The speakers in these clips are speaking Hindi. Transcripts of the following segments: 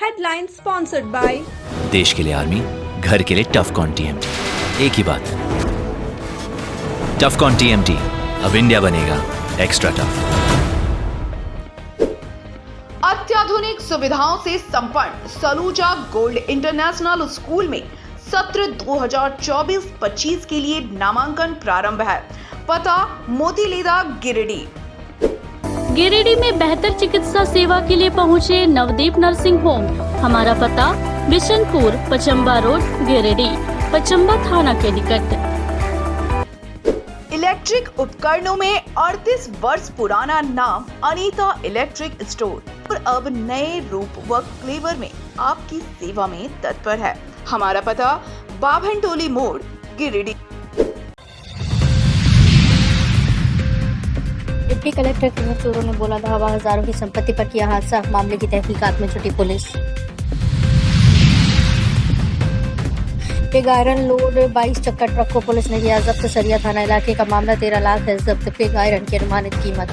Headline sponsored by देश के लिए आर्मी, घर के लिए टफकॉन टीएमटी। एक ही बात, टफकॉन टीएमटी, अब इंडिया बनेगा एक्स्ट्रा टफ। अत्याधुनिक सुविधाओं से संपन्न सलूजा गोल्ड इंटरनेशनल स्कूल में सत्र 2024-25 के लिए नामांकन प्रारंभ है। पता मोतीलीदा गिरिडीह। गिरिडीह में बेहतर चिकित्सा सेवा के लिए पहुंचे नवदीप नर्सिंग होम। हमारा पता बिशनपुर, पचम्बा रोड, गिरिडीह, पचम्बा थाना के निकट। इलेक्ट्रिक उपकरणों में 38 वर्ष पुराना नाम अनीता इलेक्ट्रिक स्टोर और अब नए रूप व फ्लेवर में आपकी सेवा में तत्पर है। हमारा पता बाभनटोली मोड़, गिरिडीह। डिप्टी कलेक्टर के चोरों ने बोला धावा, हजारों की संपत्ति पर किया हादसा। मामले की तहकीकात में जुटी पुलिस। पिग आयरन लोड 22 चक्का ट्रक को पुलिस ने किया जब्त। सरिया थाना इलाके का मामला। 13 लाख है जब्त पिग आयरन की अनुमानित कीमत।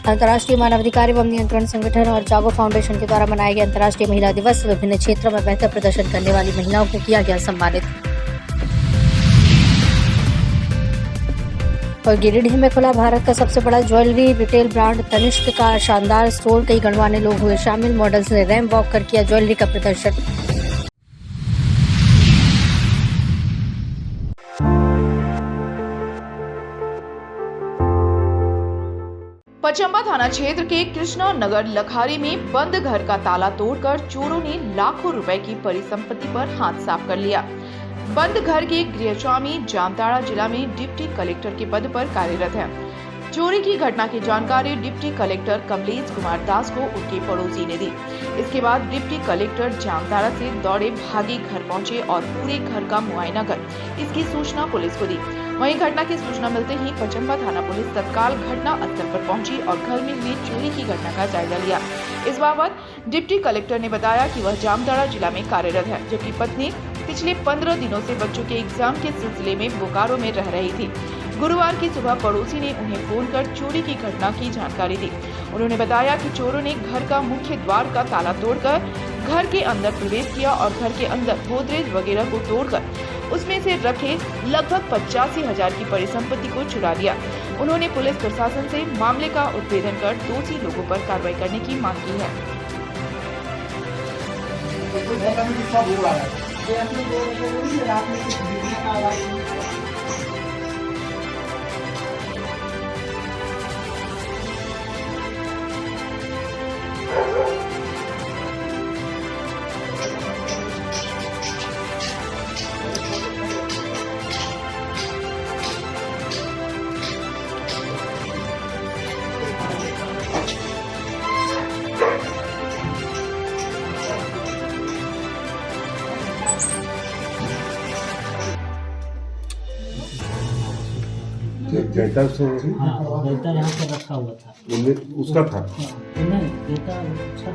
अंतर्राष्ट्रीय मानवाधिकार एवं नियंत्रण संगठन और जागो फाउंडेशन के द्वारा मनाया गया अंतर्राष्ट्रीय महिला दिवस। विभिन्न क्षेत्रों में बेहतर प्रदर्शन करने वाली महिलाओं को किया गया सम्मानित। और गिरिडीह में खुला भारत का सबसे बड़ा ज्वेलरी रिटेल ब्रांड तनिष्क का शानदार स्टोर। कई गणमान्य लोग हुए शामिल। मॉडल्स ने रैंप वॉक कर किया ज्वेलरी का प्रदर्शन। पचम्बा थाना क्षेत्र के कृष्णा नगर लखारी में बंद घर का ताला तोड़कर चोरों ने लाखों रुपए की परिसंपत्ति पर हाथ साफ कर लिया। बंद घर के गृहस्वामी जामताड़ा जिला में डिप्टी कलेक्टर के पद पर कार्यरत हैं। चोरी की घटना की जानकारी डिप्टी कलेक्टर कमलेश कुमार दास को उनके पड़ोसी ने दी। इसके बाद डिप्टी कलेक्टर जामताड़ा से दौड़े भागे घर पहुंचे और पूरे घर का मुआयना कर इसकी सूचना पुलिस को दी। वहीं घटना की सूचना मिलते ही पचम्बा थाना पुलिस तत्काल घटना स्थल पर पहुंची और घर में हुई चोरी की घटना का जायजा लिया। इस बाबत डिप्टी कलेक्टर ने बताया कि वह जामताड़ा जिला में कार्यरत है, जबकि पत्नी पिछले 15 दिनों से बच्चों के एग्जाम के सिलसिले में बोकारो में रह रही थी। गुरुवार की सुबह पड़ोसी ने उन्हें फोन कर चोरी की घटना की जानकारी दी। उन्होंने बताया कि चोरों ने घर का मुख्य द्वार का ताला तोड़कर घर के अंदर प्रवेश किया और घर के अंदर गोदरेज वगैरह को तोड़कर उसमें से रखे लगभग 85,000 की परिसंपत्ति को चुरा लिया। उन्होंने पुलिस प्रशासन से मामले का उद्भेदन कर दोषी लोगों पर कार्रवाई करने की मांग की है। डेटा से हाँ, डेटा यहाँ पे रखा हुआ था। उसका था। नहीं, डेटा अच्छा।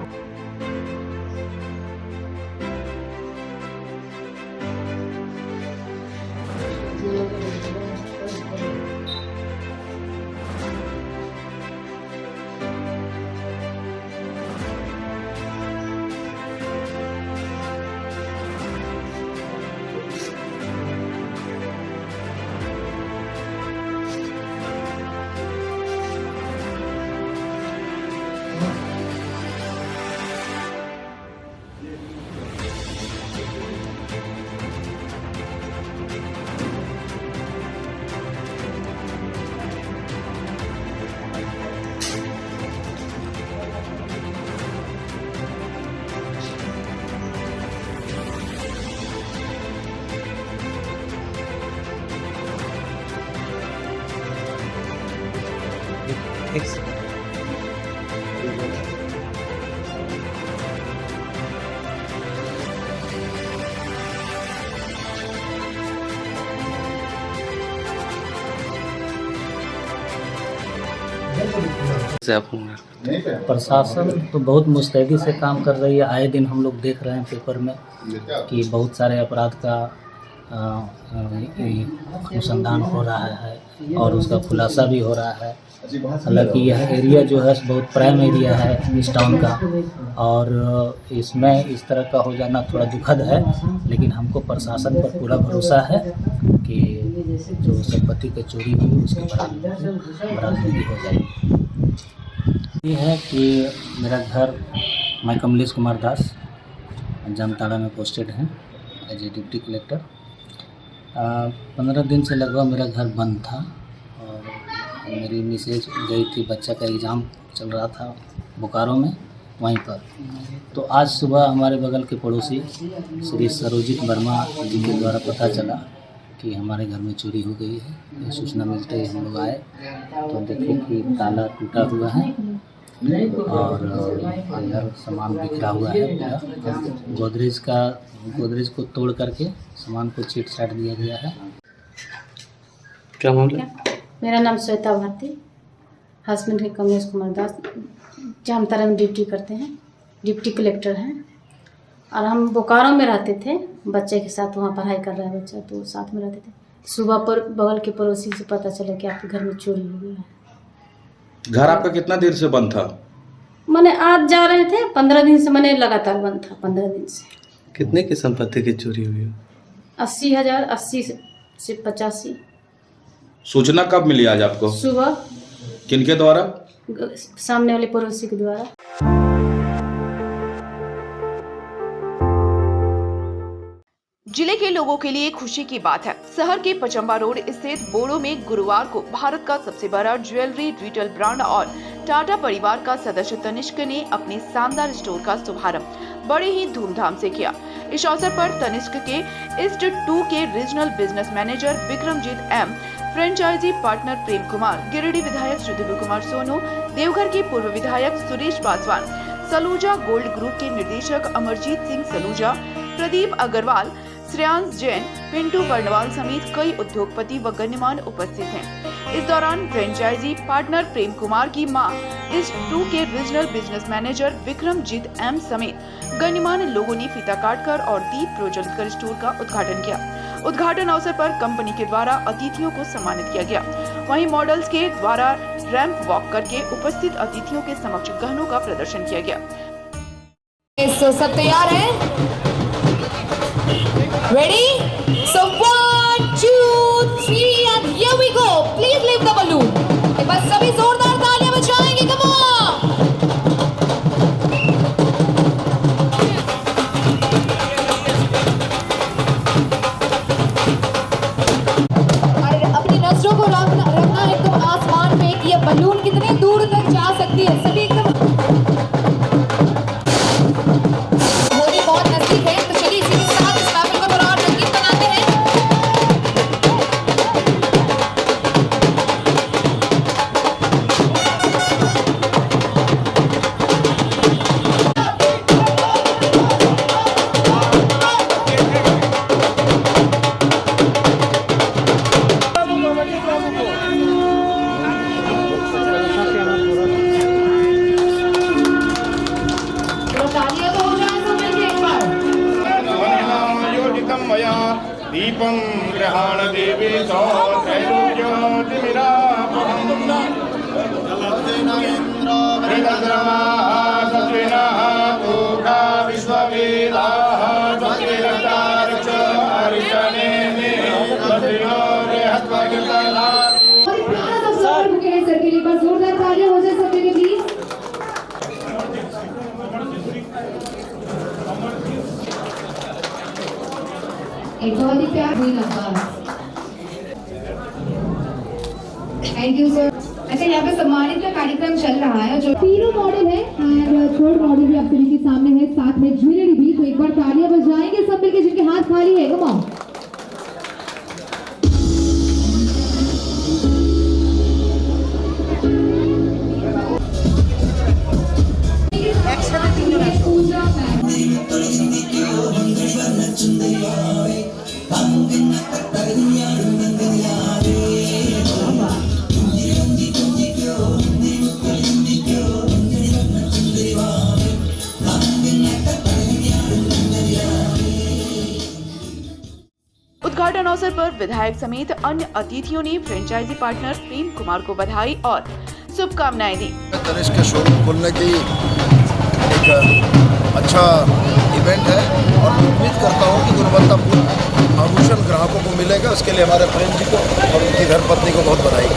प्रशासन तो बहुत मुस्तैदी से काम कर रही है। आए दिन हम लोग देख रहे हैं पेपर में कि बहुत सारे अपराध का अनुसंधान हो रहा है और उसका खुलासा भी हो रहा है। हालांकि यह एरिया जो है बहुत प्राइम एरिया है इस टाउन का, और इसमें इस तरह का हो जाना थोड़ा दुखद है, लेकिन हमको प्रशासन पर पूरा भरोसा है कि जो संपत्ति की चोरी हुई उसकी बरामदगी हो जाएगी। ये है कि मेरा घर, मैं कमलेश कुमार दास जामताड़ा में पोस्टेड हैं एज ए डिप्टी कलेक्टर। 15 दिन से लगभग मेरा घर बंद था और मेरी मिसेज गई थी, बच्चा का एग्ज़ाम चल रहा था बोकारो में, वहीं पर। तो आज सुबह हमारे बगल के पड़ोसी श्री सरोजित वर्मा जी के द्वारा पता चला कि हमारे घर में चोरी हो गई है। ये सूचना मिलते ही हम लोग आए तो देखे कि ताला टूटा हुआ है और अंदर सामान बिखरा हुआ है पूरा। गोदरेज को तोड़ करके सामान को चीट चाट दिया गया है। क्या मामला? मेरा नाम श्वेता भारती, हस्बैंड है कमलेश कुमार दास, जामताड़ा में ड्यूटी करते हैं, डिप्टी कलेक्टर हैं। और हम बोकारो में रहते थे, बच्चे के साथ वहाँ पढ़ाई कर रहा है बच्चा, तो साथ में रहते थे। सुबह पर बगल के पड़ोसी से पता चला कि आपके घर में चोरी हो गई है। घर आपका कितना देर से बंद था? मैंने आज जा रहे थे, 15 दिन से मैंने लगातार बंद था, 15 दिन से। कितने की संपत्ति की चोरी हुई? 80,000, 80 से 85। सूचना कब मिली आज आपको? सुबह। किनके द्वारा? सामने वाले पड़ोसी के द्वारा। जिले के लोगों के लिए खुशी की बात है। शहर के पचम्बा रोड स्थित बोड़ो में गुरुवार को भारत का सबसे बड़ा ज्वेलरी रिटेल ब्रांड और टाटा परिवार का सदस्य तनिष्क ने अपने शानदार स्टोर का शुभारंभ बड़े ही धूमधाम से किया। इस अवसर पर तनिष्क के ईस्ट 2 के regional business manager Vikramjit M, franchisee partner Prem Kumar, Giridih विधायक श्री दिव्य कुमार सोनू, देवघर के पूर्व विधायक सुरेश पासवान, सलूजा गोल्ड ग्रुप के निदेशक अमरजीत सिंह सलूजा, प्रदीप अग्रवाल, श्रेयांश जैन, पिंटू बर्णवाल समेत कई उद्योगपति व गण्यमान्य उपस्थित हैं। इस दौरान फ्रेंचाइजी पार्टनर प्रेम कुमार की मां ईस्ट 2 के regional business manager Vikramjit M समेत गण्यमान्य लोगों ने फीता काटकर और दीप प्रज्वलित कर स्टोर का उद्घाटन किया। उद्घाटन अवसर पर कंपनी के द्वारा अतिथियों को सम्मानित किया गया। वहीं मॉडल्स के द्वारा रैंप वॉक करके उपस्थित अतिथियों के समक्ष गहनों का प्रदर्शन किया गया। सब तैयार हैं? Ready? So 1, 2, 3 and here we go. Please lift the balloon. एक बार सभी जोरदार तालियां बजाएंगे, come on. और अपनी नजरों को रखना एकदम आसमान में कि ये बलून कितने दूर तक जा सकती है। सभी एकदम होली बहुत नजदीक है, तो चलिए इसी के साथ इस महफिल को थोड़ा और रंगीन बनाते हैं। तालियां तो हो जाए सब मिलके एक बार। दीपं ग्रहाण देवी जोरदार तालियां हो जाए सबके लिए प्लीज। एक बहुत ही प्यार हुई लंबा। Thank you sir. अच्छा, यहाँ पे सम्मानित का कार्यक्रम चल रहा है। जो तीनों मॉडल है और थर्ड मॉडल भी आप सभी के सामने है, साथ में ज्वेलरी भी। तो एक बार तालियां बजाएंगे सब मिलके जिनके हाथ खाली है। Come on. विधायक समेत अन्य अतिथियों ने फ्रेंचाइजी पार्टनर प्रेम कुमार को बधाई और शुभकामनाएं दी। तनिष्क के शोरूम खोलने की एक अच्छा इवेंट है और उम्मीद करता हूँ कि गुणवत्तापूर्ण आभूषण ग्राहकों को मिलेगा। उसके लिए हमारे प्रेम जी को और उनकी धर्मपत्नी को बहुत बधाई।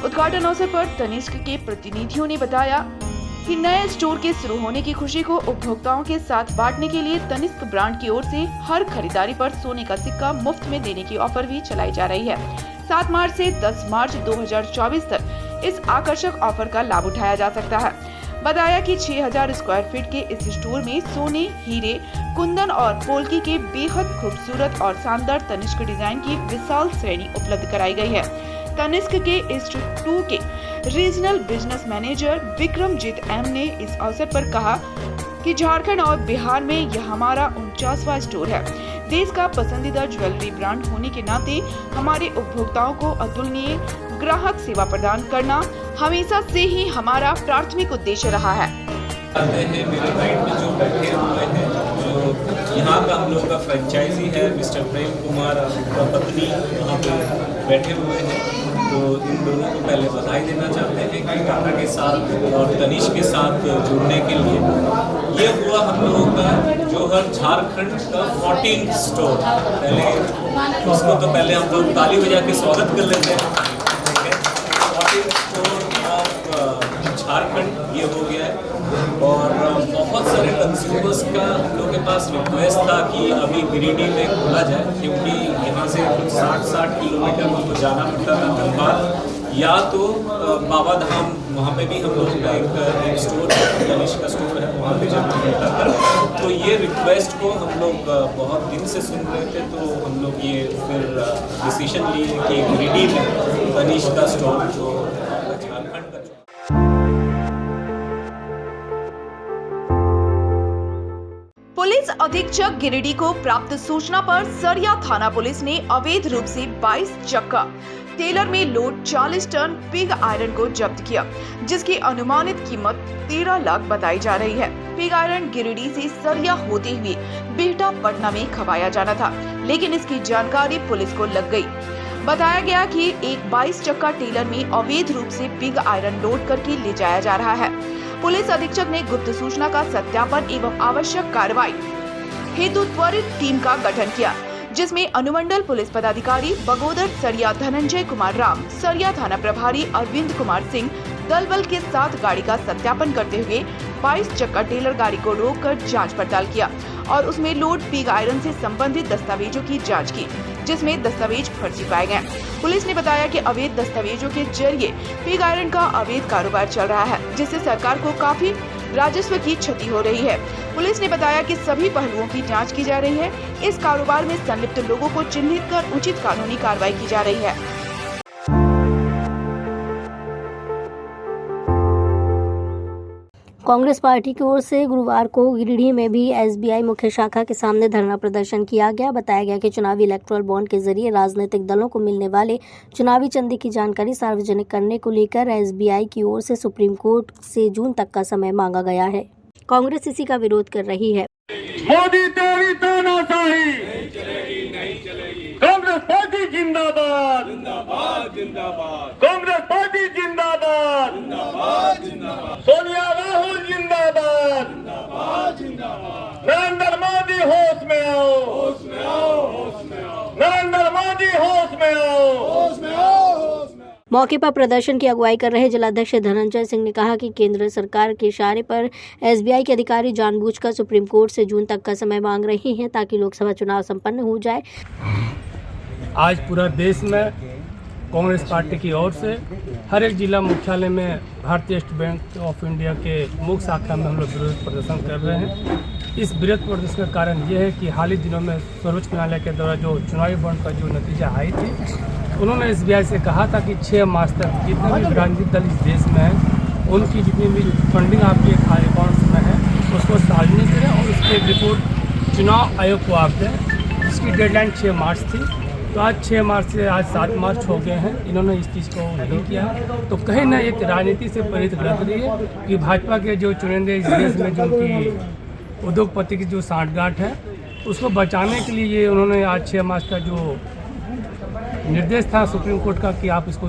उद्घाटन अवसर पर तनिष्क के प्रतिनिधियों ने बताया कि नए स्टोर के शुरू होने की खुशी को उपभोक्ताओं के साथ बांटने के लिए तनिष्क ब्रांड की ओर से हर खरीदारी पर सोने का सिक्का मुफ्त में देने की ऑफर भी चलाई जा रही है। 7 मार्च से 10 मार्च 2024 तक इस आकर्षक ऑफर का लाभ उठाया जा सकता है। बताया कि 6000 स्क्वायर फीट के इस स्टोर में सोने, हीरे, कुंदन और पोल्की के बेहद खूबसूरत और शानदार तनिष्क डिजाइन की विशाल श्रेणी उपलब्ध कराई गई है। तनिष्क के इस 2 के regional business manager Vikramjit M ने इस अवसर पर कहा कि झारखंड और बिहार में यह हमारा 49वां स्टोर है। देश का पसंदीदा ज्वेलरी ब्रांड होने के नाते हमारे उपभोक्ताओं को अतुलनीय ग्राहक सेवा प्रदान करना हमेशा से ही हमारा प्राथमिक उद्देश्य रहा है। मेरे राइट में जो बैठे हुए हैं, जो यहाँ का हम लोग का फ्रेंचाइजी है, मिस्टर प्रेम कुमार और पत्नी यहाँ पे बैठे हुए हैं। तो इन दोनों को पहले बधाई देना चाहते हैं कि टाटा के साथ और तनिष्क के साथ जुड़ने के लिए। ये हुआ हम लोगों का जो हर झारखंड का 14 स्टोर। पहले उसको तो पहले हम लोग ताली बजा के स्वागत कर लेते हैं। 14 स्टोर ऑफ झारखंड ये हो गया है। और बहुत सारे कंज्यूमर्स का हम लोग के पास रिक्वेस्ट था कि अभी गिरिडीह में खोला जाए, क्योंकि यहाँ से कुछ 60 किलोमीटर हमको जाना पड़ता था धनबाद या तो बाबा धाम। वहाँ पे भी हम लोग का एक स्टोर है, तनिष्क का स्टोर है, वहाँ पे जाना पड़ता था। तो ये रिक्वेस्ट को हम लोग बहुत दिन से सुन रहे थे, तो हम लोग ये फिर डिसीजन लिए कि गिरिडीह में तनिष्क का स्टोर जो झारखंड का। पुलिस अधीक्षक गिरिडीह को प्राप्त सूचना पर सरिया थाना पुलिस ने अवैध रूप से 22 चक्का टेलर में लोड 40 टन पिग आयरन को जब्त किया, जिसकी अनुमानित कीमत 13 लाख बताई जा रही है। पिग आयरन गिरिडीह से सरिया होते हुए बिहटा पटना में खपाया जाना था, लेकिन इसकी जानकारी पुलिस को लग गई। बताया गया कि एक 22 चक्का टेलर में अवैध रूप से पिग आयरन लोड करके ले जाया जा रहा है। पुलिस अधीक्षक ने गुप्त सूचना का सत्यापन एवं आवश्यक कार्रवाई हेतु त्वरित टीम का गठन किया, जिसमें अनुमंडल पुलिस पदाधिकारी बगोदर सरिया धनंजय कुमार राम, सरिया थाना प्रभारी अरविंद कुमार सिंह दल बल के साथ गाड़ी का सत्यापन करते हुए 22 चक्का टेलर गाड़ी को रोककर जांच पड़ताल किया और उसमें लोड पिग आयरन से संबंधित दस्तावेजों की जांच की, जिसमें दस्तावेज फर्जी पाए गए। पुलिस ने बताया कि अवैध दस्तावेजों के जरिए पिग आयरन का अवैध कारोबार चल रहा है, जिससे सरकार को काफी राजस्व की क्षति हो रही है। पुलिस ने बताया कि सभी पहलुओं की जांच की जा रही है। इस कारोबार में संलिप्त लोगों को चिन्हित कर उचित कानूनी कार्रवाई की जा रही है। कांग्रेस पार्टी की ओर से गुरुवार को गिरिडीह में भी एसबीआई मुख्य शाखा के सामने धरना प्रदर्शन किया गया। बताया गया कि चुनावी इलेक्टोरल बॉन्ड के जरिए राजनीतिक दलों को मिलने वाले चुनावी चंदे की जानकारी सार्वजनिक करने को लेकर एसबीआई की ओर से सुप्रीम कोर्ट से जून तक का समय मांगा गया है। कांग्रेस इसी का विरोध कर रही है। मोदी तेरी तानाशाही कांग्रेस पार्टी जिंदाबाद, कांग्रेस पार्टी जिंदाबाद, सोनिया राहुल जिंदाबाद, नरेंद्र मोदी होश में आओ, नरेंद्र मोदी होश में आओ। मौके पर प्रदर्शन की अगुवाई कर रहे जिलाध्यक्ष धनंजय सिंह ने कहा कि केंद्र सरकार के इशारे पर एसबीआई के अधिकारी जानबूझकर सुप्रीम कोर्ट से जून तक का समय मांग रहे हैं ताकि लोकसभा चुनाव संपन्न हो जाए। आज पूरा देश में कांग्रेस पार्टी की ओर से हर एक जिला मुख्यालय में भारतीय स्टेट बैंक ऑफ इंडिया के मुख्य शाखा में हम लोग विरोध प्रदर्शन कर रहे हैं। इस विरोध प्रदर्शन का कारण ये है कि हाल ही दिनों में सर्वोच्च न्यायालय के द्वारा जो चुनावी बॉन्ड का जो नतीजा आई थी, उन्होंने एसबीआई से कहा था कि 6 मार्च तक जितने भी राजनीतिक दल इस देश में हैं, उनकी जितनी भी फंडिंग आपके अकाउंट्स में है उसको सार्वजनिक करें और उसकी रिपोर्ट चुनाव आयोग को आप दें, जिसकी डेडलाइन 6 मार्च थी। तो आज 6 मार्च से आज 7 मार्च हो गए हैं, इन्होंने इस चीज़ को नहीं किया। तो कहीं ना एक राजनीति से प्रेरित लग रही है कि भाजपा के जो चुनिंदे इस देश में जो उनकी उद्योगपति की जो सांठगांठ है उसको बचाने के लिए ये उन्होंने आज 6 मार्च का जो निर्देश था सुप्रीम कोर्ट का कि आप इसको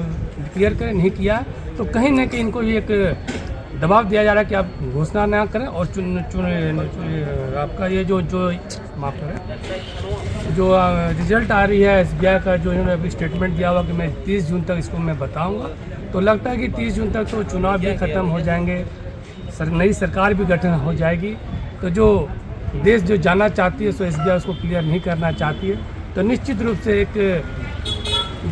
क्लियर करें, नहीं किया। तो कहीं ना कहीं इनको ये एक दबाव दिया जा रहा है कि आप घोषणा ना करें और आपका ये जो माफ़ करें, जो रिजल्ट आ रही है SBI का, जो इन्होंने अभी स्टेटमेंट दिया हुआ कि मैं 30 जून तक इसको मैं बताऊंगा, तो लगता है कि 30 जून तक तो चुनाव भी ख़त्म हो जाएंगे, नई सरकार भी गठन हो जाएगी। तो जो देश जो जाना चाहती है, सो SBI उसको क्लियर नहीं करना चाहती है। तो निश्चित रूप से एक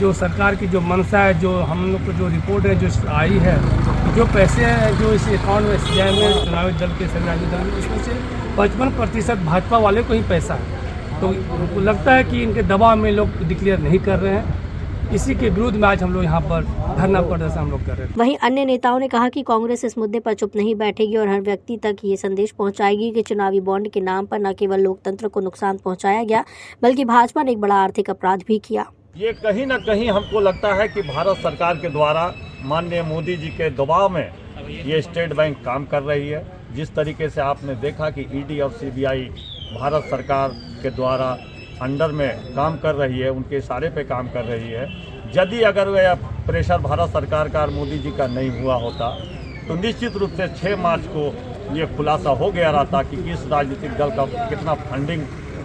जो सरकार की जो मंशा है, जो हम लोग को जो रिपोर्ट है जो आई है, जो पैसे हैं जो इस अकाउंट में SBI में चुनावी दल के सभी राजनीतिक दल में, उसमें से 55% भाजपा वाले को ही पैसा है। तो उनको लगता है कि इनके दबाव में लोग डिक्लेयर नहीं कर रहे हैं। इसी के विरुद्ध में आज हम लोग यहाँ पर धरना प्रदर्शन हम लोग कर रहे हैं। वहीं अन्य नेताओं ने कहा कि कांग्रेस इस मुद्दे पर चुप नहीं बैठेगी और हर व्यक्ति तक ये संदेश पहुंचाएगी कि चुनावी बॉन्ड के नाम पर न केवल लोकतंत्र को नुकसान पहुंचाया गया, बल्कि भाजपा ने एक बड़ा आर्थिक अपराध भी किया। ये कहीं ना कहीं हमको लगता है कि भारत सरकार के द्वारा माननीय मोदी जी के दबाव में ये स्टेट बैंक काम कर रही है। जिस तरीके से आपने देखा कि ED और CBI भारत सरकार के द्वारा अंडर में काम कर रही है, उनके इशारे पे काम कर रही है। यदि अगर वह प्रेशर भारत सरकार का और मोदी जी का नहीं हुआ होता तो निश्चित रूप से 6 मार्च को ये खुलासा हो गया रहता कि किस राजनीतिक दल का कितना फंडिंग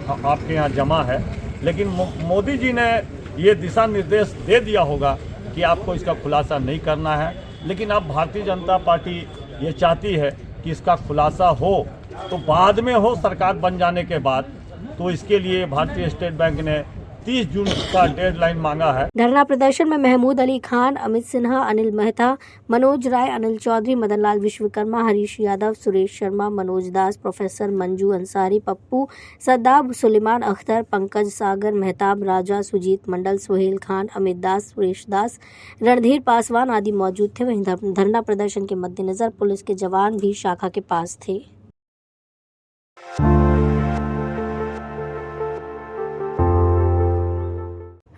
आपके यहाँ जमा है। लेकिन मोदी जी ने ये दिशा निर्देश दे दिया होगा कि आपको इसका खुलासा नहीं करना है। लेकिन अब भारतीय जनता पार्टी ये चाहती है कि इसका खुलासा हो तो बाद में हो, सरकार बन जाने के बाद। तो इसके लिए भारतीय स्टेट बैंक ने 30 जून का डेडलाइन मांगा है। धरना प्रदर्शन में महमूद अली खान, अमित सिन्हा, अनिल मेहता, मनोज राय, अनिल चौधरी, मदन लाल विश्वकर्मा, हरीश यादव, सुरेश शर्मा, मनोज दास, प्रोफेसर मंजू अंसारी, पप्पू, सद्दाब, सुलेमान अख्तर, पंकज सागर, मेहताब राजा, सुजीत मंडल, सोहेल खान, अमित दास, सुरेश दास, रणधीर पासवान आदि मौजूद थे। वहीं धरना प्रदर्शन के मद्देनजर पुलिस के जवान भी शाखा के पास थे।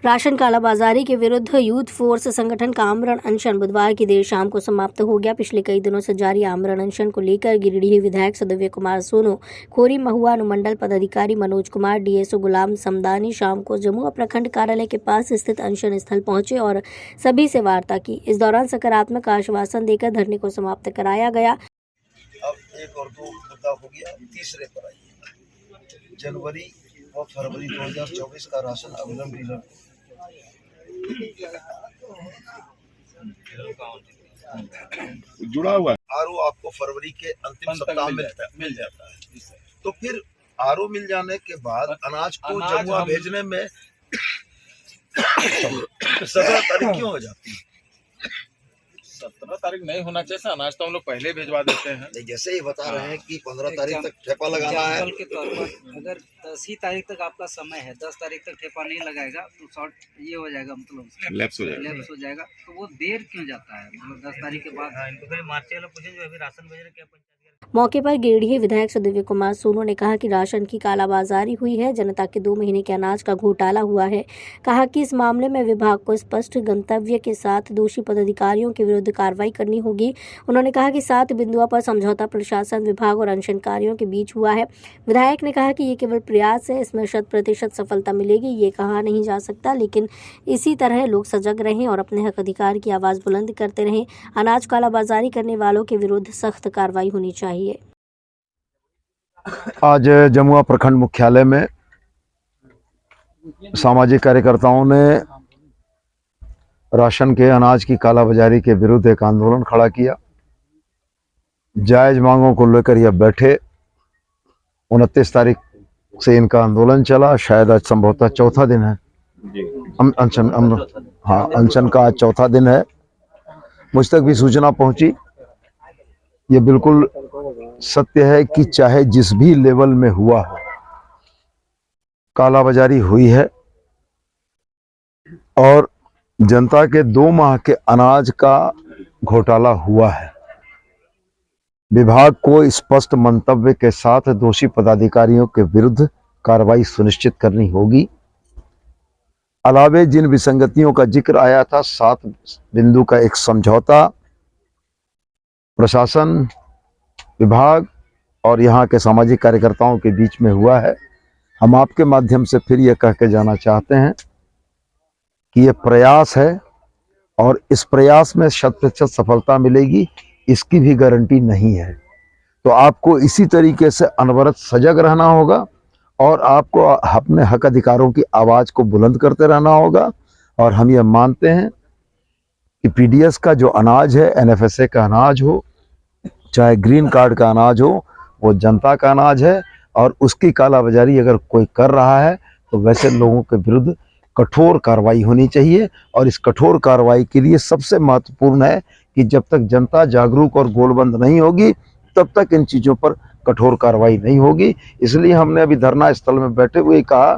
राशन कालाबाजारी के विरुद्ध यूथ फोर्स संगठन का आमरण अनशन बुधवार की देर शाम को समाप्त हो गया। पिछले कई दिनों से जारी आमरण अनशन को लेकर गिरिडीह विधायक सदव्य कुमार सोनू, खोरी महुआ अनुमंडल पदाधिकारी मनोज कुमार, DSO गुलाम समदानी शाम को जमुआ प्रखंड कार्यालय के पास स्थित अनशन स्थल पहुंचे और सभी से वार्ता की। इस दौरान सकारात्मक आश्वासन देकर धरने को समाप्त कराया गया। अब 1 और 2 मुद्दा हो गया, तीसरे पर आइए। जनवरी और फरवरी 2024 का राशन अवेलेबल डीलर जुड़ा हुआ है। RO आपको फरवरी के अंतिम सप्ताह मिल जाता है। तो फिर RO मिल जाने के बाद अनाज को जमुआ भेजने में 17 तारीख क्यों हो जाती है? 17 तारीख नहीं होना चाहिए। अनाज तो हम लोग पहले भिजवा देते हैं। जैसे ही बता रहे हैं कि 15 तारीख तक ठेपा लगाना है के तौर पर अगर 10 ही तारीख तक आपका समय है, 10 तारीख तक ठेपा नहीं लगाएगा तो शॉर्ट ये हो जाएगा, मतलब लैप्स हो जाएगा। तो वो देर क्यों जाता है? मतलब 10 तारीख के बाद इनको मार्च वाला पूछे जो अभी राशन भेज रहे क्या पंचायत। मौके पर गिरिडीह विधायक सदव्य कुमार सोनू ने कहा कि राशन की कालाबाजारी हुई है, जनता के 2 महीने के अनाज का घोटाला हुआ है। कहा कि इस मामले में विभाग को स्पष्ट गंतव्य के साथ दोषी पदाधिकारियों के विरुद्ध कार्रवाई करनी होगी। उन्होंने कहा कि 7 बिंदुओं पर समझौता प्रशासन विभाग और अनशनकारियों के बीच हुआ है। विधायक ने कहा कि ये केवल प्रयास है, इसमें 100% सफलता मिलेगी ये कहा नहीं जा सकता, लेकिन इसी तरह लोग सजग रहें और अपने हक अधिकार की आवाज़ बुलंद करते रहें। अनाज कालाबाजारी करने वालों के विरुद्ध सख्त कार्रवाई होनी चाहिए। आज जमुआ प्रखंड मुख्यालय में सामाजिक कार्यकर्ताओं ने राशन के अनाज की कालाबाजारी के विरुद्ध एक आंदोलन खड़ा किया। जायज मांगों को लेकर यह बैठे। 29 तारीख से इनका आंदोलन चला, शायद आज संभवतः चौथा दिन है अनशन का आज चौथा दिन है। मुझ तक भी सूचना पहुंची। ये बिल्कुल सत्य है कि चाहे जिस भी लेवल में हुआ हो, कालाबाजारी हुई है और जनता के 2 माह के अनाज का घोटाला हुआ है। विभाग को स्पष्ट मंतव्य के साथ दोषी पदाधिकारियों के विरुद्ध कार्रवाई सुनिश्चित करनी होगी। अलावे जिन विसंगतियों का जिक्र आया था, 7 बिंदु का एक समझौता प्रशासन विभाग और यहाँ के सामाजिक कार्यकर्ताओं के बीच में हुआ है। हम आपके माध्यम से फिर ये कह के जाना चाहते हैं कि ये प्रयास है और इस प्रयास में 100% सफलता मिलेगी इसकी भी गारंटी नहीं है। तो आपको इसी तरीके से अनवरत सजग रहना होगा और आपको अपने हक अधिकारों की आवाज को बुलंद करते रहना होगा। और हम ये मानते हैं कि पीडीएस का जो अनाज है, एनएफएसए का अनाज हो, चाहे ग्रीन कार्ड का अनाज हो, वो जनता का अनाज है और उसकी कालाबाजारी अगर कोई कर रहा है तो वैसे लोगों के विरुद्ध कठोर कार्रवाई होनी चाहिए। और इस कठोर कार्रवाई के लिए सबसे महत्वपूर्ण है कि जब तक जनता जागरूक और गोलबंद नहीं होगी तब तक इन चीज़ों पर कठोर कार्रवाई नहीं होगी। इसलिए हमने अभी धरना स्थल में बैठे हुए कहा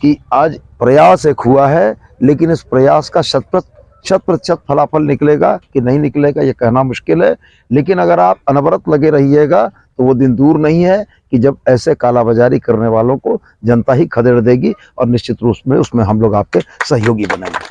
कि आज प्रयास एक हुआ है, लेकिन इस प्रयास का 100% फलाफल निकलेगा कि नहीं निकलेगा ये कहना मुश्किल है। लेकिन अगर आप अनवरत लगे रहिएगा तो वो दिन दूर नहीं है कि जब ऐसे कालाबाजारी करने वालों को जनता ही खदेड़ देगी और निश्चित रूप में उसमें हम लोग आपके सहयोगी बनेंगे।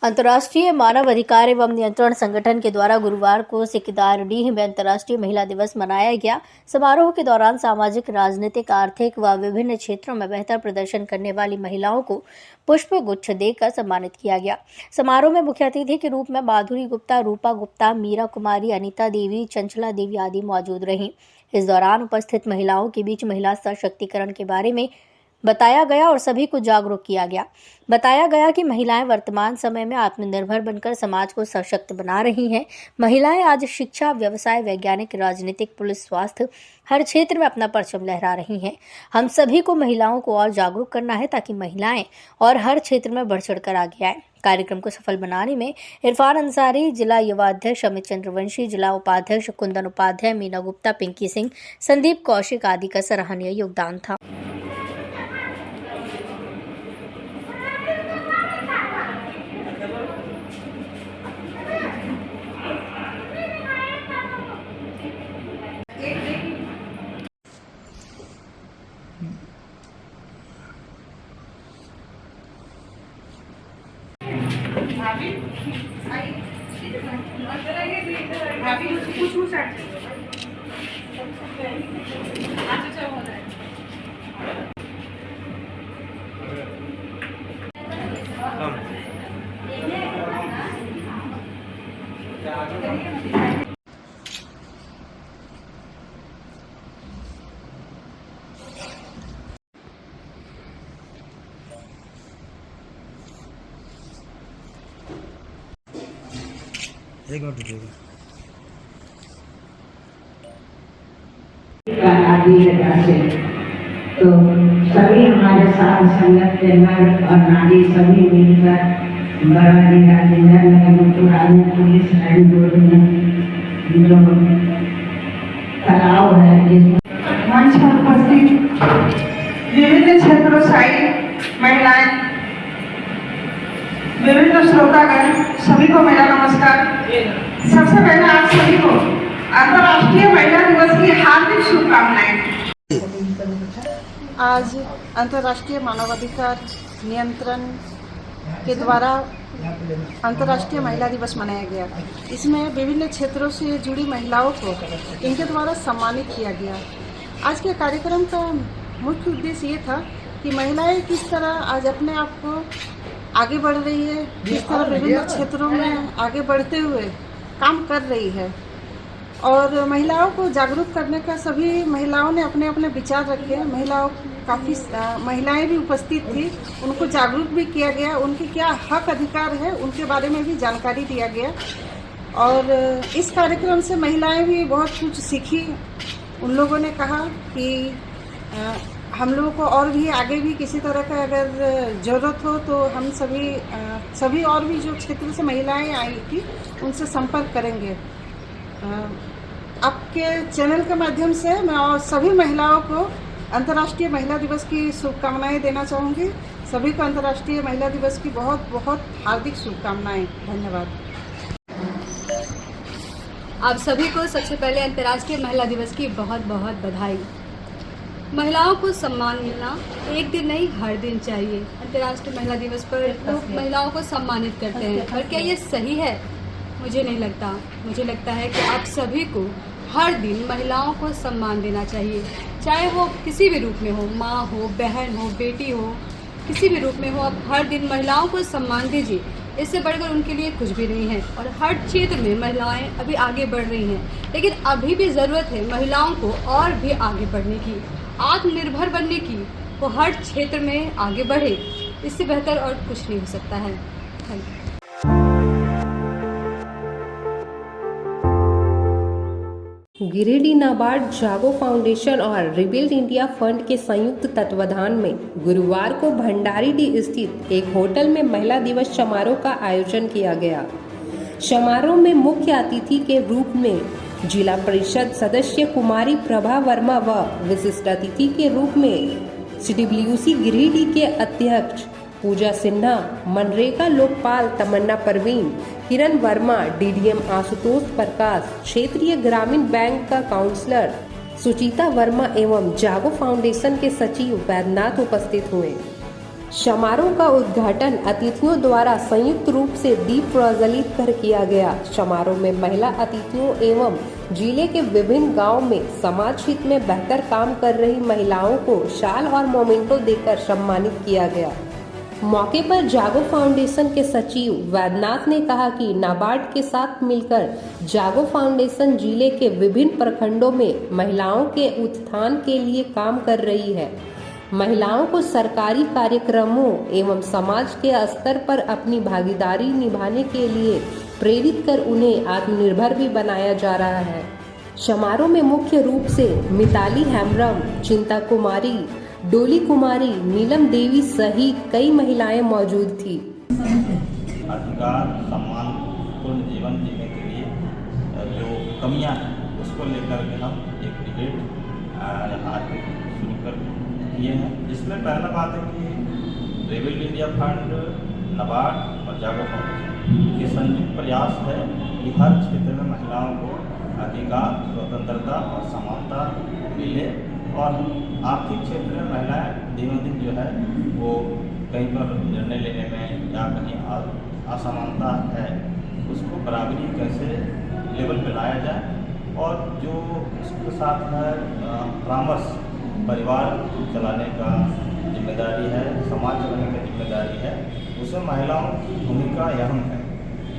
अंतर्राष्ट्रीय मानव अधिकार एवं नियंत्रण संगठन के द्वारा गुरुवार को सिकदारडीह में अंतर्राष्ट्रीय महिला दिवस मनाया गया। समारोह के दौरान सामाजिक, राजनीतिक, आर्थिक व विभिन्न क्षेत्रों में बेहतर प्रदर्शन करने वाली महिलाओं को पुष्प गुच्छ देकर सम्मानित किया गया। समारोह में मुख्य अतिथि के रूप में माधुरी गुप्ता, रूपा गुप्ता, मीरा कुमारी, अनीता देवी, चंचला देवी आदि मौजूद रहीं। इस दौरान उपस्थित महिलाओं के बीच महिला सशक्तिकरण के बारे में बताया गया और सभी को जागरूक किया गया। बताया गया कि महिलाएं वर्तमान समय में आत्मनिर्भर बनकर समाज को सशक्त बना रही हैं। महिलाएं आज शिक्षा, व्यवसाय, वैज्ञानिक, राजनीतिक, पुलिस, स्वास्थ्य हर क्षेत्र में अपना परचम लहरा रही हैं। हम सभी को महिलाओं को और जागरूक करना है ताकि महिलाएं और हर क्षेत्र में बढ़ चढ़कर आगे आए। कार्यक्रम को सफल बनाने में इरफान अंसारी, जिला युवा अध्यक्ष अमित चंद्रवंशी, जिला उपाध्यक्ष कुंदन उपाध्याय, मीना गुप्ता, पिंकी सिंह, संदीप कौशिक आदि का सराहनीय योगदान था। एक मिनट रुकिएगा। तो सभी हमारे साथ संगत के नर और नारी सभी मिलकर पुलिस लाइन जो तालाब है मंच पर उपस्थित विभिन्न क्षेत्रों से आई महिलाएं, विभिन्न श्रोतागण, सभी को मेरा नमस्कार। सबसे पहले आप सभी को अंतर्राष्ट्रीय महिला दिवस की हार्दिक शुभकामनाएं। आज अंतर्राष्ट्रीय मानवाधिकार नियंत्रण के द्वारा अंतर्राष्ट्रीय महिला दिवस मनाया गया। इसमें विभिन्न क्षेत्रों से जुड़ी महिलाओं को इनके द्वारा सम्मानित किया गया। आज के कार्यक्रम का मुख्य उद्देश्य ये था कि महिलाएं किस तरह आज अपने आप को आगे बढ़ रही है, किस तरह विभिन्न क्षेत्रों में आगे बढ़ते हुए काम कर रही है और महिलाओं को जागरूक करने का सभी महिलाओं ने अपने अपने विचार रखे। महिलाएं भी उपस्थित थी, उनको जागरूक भी किया गया, उनके क्या हक अधिकार है उनके बारे में भी जानकारी दिया गया और इस कार्यक्रम से महिलाएं भी बहुत कुछ सीखी। उन लोगों ने कहा कि हम लोगों को और भी आगे भी किसी तरह का अगर ज़रूरत हो तो हम सभी और भी जो क्षेत्र से महिलाएं आई थी उनसे संपर्क करेंगे। आपके चैनल के माध्यम से मैं और सभी महिलाओं को अंतर्राष्ट्रीय महिला दिवस की शुभकामनाएं देना चाहूँगी। सभी को अंतर्राष्ट्रीय महिला दिवस की बहुत बहुत हार्दिक शुभकामनाएं। धन्यवाद। आप सभी को सबसे पहले अंतर्राष्ट्रीय महिला दिवस की बहुत बहुत बधाई। महिलाओं को सम्मान मिलना एक दिन नहीं हर दिन चाहिए। अंतर्राष्ट्रीय महिला दिवस पर लोग महिलाओं को सम्मानित करते हैं, पर क्या ये सही है? मुझे नहीं लगता। मुझे लगता है कि आप सभी को हर दिन महिलाओं को सम्मान देना चाहिए, चाहे वो किसी भी रूप में हो, माँ हो, बहन हो, बेटी हो, किसी भी रूप में हो। आप हर दिन महिलाओं को सम्मान दीजिए, इससे बढ़कर उनके लिए कुछ भी नहीं है। और हर क्षेत्र में महिलाएं अभी आगे बढ़ रही हैं, लेकिन अभी भी ज़रूरत है महिलाओं को और भी आगे बढ़ने की, आत्मनिर्भर बनने की। वो हर क्षेत्र में आगे बढ़े, इससे बेहतर और कुछ नहीं हो सकता है। Thank you. गिरिडीह नाबार्ड, जागो फाउंडेशन और रिबिल्ड इंडिया फंड के संयुक्त तत्वाधान में गुरुवार को भंडारीडीह स्थित एक होटल में महिला दिवस समारोह का आयोजन किया गया। समारोह में मुख्य अतिथि के रूप में जिला परिषद सदस्य कुमारी प्रभा वर्मा व विशिष्ट अतिथि के रूप में CWC गिरिडीह के अध्यक्ष पूजा सिन्हा, मनरेगा लोकपाल तमन्ना परवीन, किरण वर्मा, DDM आशुतोष प्रकाश, क्षेत्रीय ग्रामीण बैंक का काउंसलर सुचिता वर्मा एवं जागो फाउंडेशन के सचिव वैद्यनाथ उपस्थित हुए। समारोह का उद्घाटन अतिथियों द्वारा संयुक्त रूप से दीप प्रज्वलित कर किया गया। समारोह में महिला अतिथियों एवं जिले के विभिन्न गांव में समाज हित में बेहतर काम कर रही महिलाओं को शाल और मोमेंटो देकर सम्मानित किया गया। मौके पर जागो फाउंडेशन के सचिव वैद्यनाथ ने कहा कि नाबार्ड के साथ मिलकर जागो फाउंडेशन जिले के विभिन्न प्रखंडों में महिलाओं के उत्थान के लिए काम कर रही है। महिलाओं को सरकारी कार्यक्रमों एवं समाज के स्तर पर अपनी भागीदारी निभाने के लिए प्रेरित कर उन्हें आत्मनिर्भर भी बनाया जा रहा है। समारोह में मुख्य रूप से मिताली हेम्ब्रम, चिंता कुमारी, डोली कुमारी, नीलम देवी सहित कई महिलाएं मौजूद थी। अधिकार, सम्मानपूर्ण जीवन जीने के लिए जो कमियां हैं उसको लेकर के हम एक डिबेट आज शुरू कर किए हैं। जिसमें पहला बात है कि रिबिल्ड इंडिया फंड, नाबार्ड और जागो फाउंडेशन ये संयुक्त प्रयास है कि हर क्षेत्र में महिलाओं को अधिकार, स्वतंत्रता और समानता मिले और आर्थिक क्षेत्र में महिलाएं दिनों दिन जो है वो कहीं पर निर्णय लेने में या कहीं असमानता है उसको बराबरी कैसे लेवल पे लाया जाए और जो इसके साथ है परामर्श, परिवार चलाने का जिम्मेदारी है, समाज चलाने का जिम्मेदारी है, उसमें महिलाओं की भूमिका अहम है।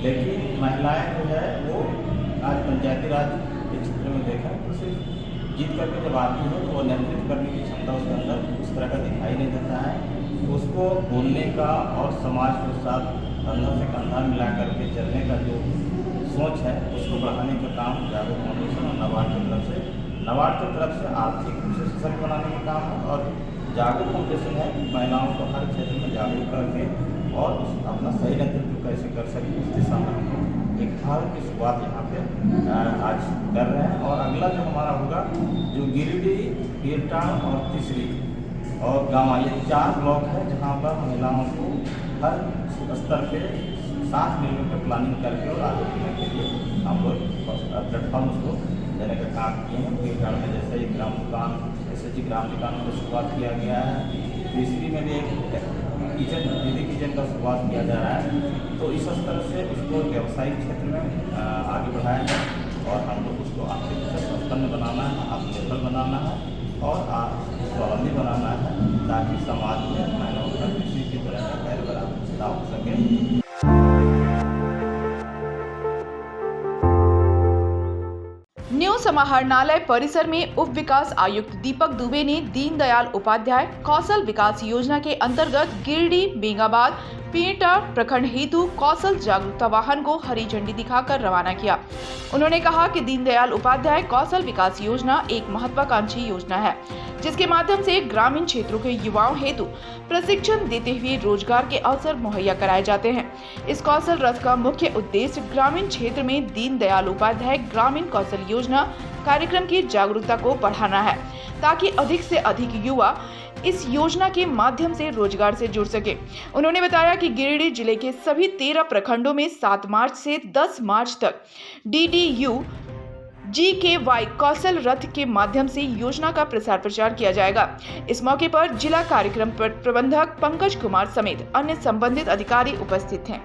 लेकिन महिलाएं जो है वो आज पंचायती राज के क्षेत्र में देखें तो सिर्फ जीत करके जब आती है तो वो नेतृत्व करने की क्षमता उसके अंदर उस तरह का दिखाई नहीं देता है। तो उसको बोलने का और समाज के साथ कंधा से कंधा मिला करके चलने का जो सोच है उसको बढ़ाने का काम जागो फाउंडेशन और नाबार्ड की तरफ से आर्थिक रूप से सशक्त बनाने का काम है और जागो फाउंडेशन है महिलाओं को हर क्षेत्र में जागरूक करके और अपना सही नेतृत्व कैसे कर सके इस दिशा में हम एक भारत की शुरुआत यहाँ पे आज कर रहे हैं। और अगला जो हमारा होगा जो गिरिडीह, पीरटांड और तीसरी और गाँव, ये 4 ब्लॉक है जहाँ पर महिलाओं को हर स्तर पे साथ मिलकर के प्लानिंग करके और आगे बढ़ने के लिए हम लोग प्लेटफॉर्म उसको देने का काम किए हैं। पीरटांड में जैसे एक ग्राम दुकान, SHG ग्राम दुकान की शुरुआत किया गया है। तीसरी में भी एक किचन, दीदी किचन का शुरुआत किया जा रहा है। तो इस स्तर से उसको व्यावसायिक क्षेत्र में आगे बढ़ाया जाए और हम लोग उसको आर्थिक रूप से संपन्न बनाना है, आत्मनिर्भर बनाना है और स्वावलंबी बनाना है ताकि समाज में महिलाओं का किसी भी तरह का गैर बराबरी ना हो सके। न्यू समाहरणालय परिसर में उप विकास आयुक्त दीपक दुबे ने दीनदयाल उपाध्याय कौशल विकास योजना के अंतर्गत गिरिडीह, बेंगाबाद, पीरटा प्रखंड हेतु कौशल जागरूकता वाहन को हरी झंडी दिखाकर रवाना किया। उन्होंने कहा कि दीनदयाल उपाध्याय कौशल विकास योजना एक महत्वाकांक्षी योजना है जिसके माध्यम से ग्रामीण क्षेत्रों के युवाओं हेतु प्रशिक्षण देते हुए रोजगार के अवसर मुहैया कराए जाते हैं। इस कौशल रथ का मुख्य उद्देश्य ग्रामीण क्षेत्र में दीनदयाल उपाध्याय ग्रामीण कौशल योजना कार्यक्रम की जागरूकता को बढ़ाना है ताकि अधिक से अधिक युवा इस योजना के माध्यम से रोजगार से जुड़ सके। उन्होंने बताया कि गिरिडीह जिले के सभी 13 प्रखंडों में 7 मार्च से 10 मार्च तक DDU GKY कौशल रथ के माध्यम से योजना का प्रसार प्रचार किया जाएगा। इस मौके पर जिला कार्यक्रम प्रबंधक पंकज कुमार समेत अन्य संबंधित अधिकारी उपस्थित हैं।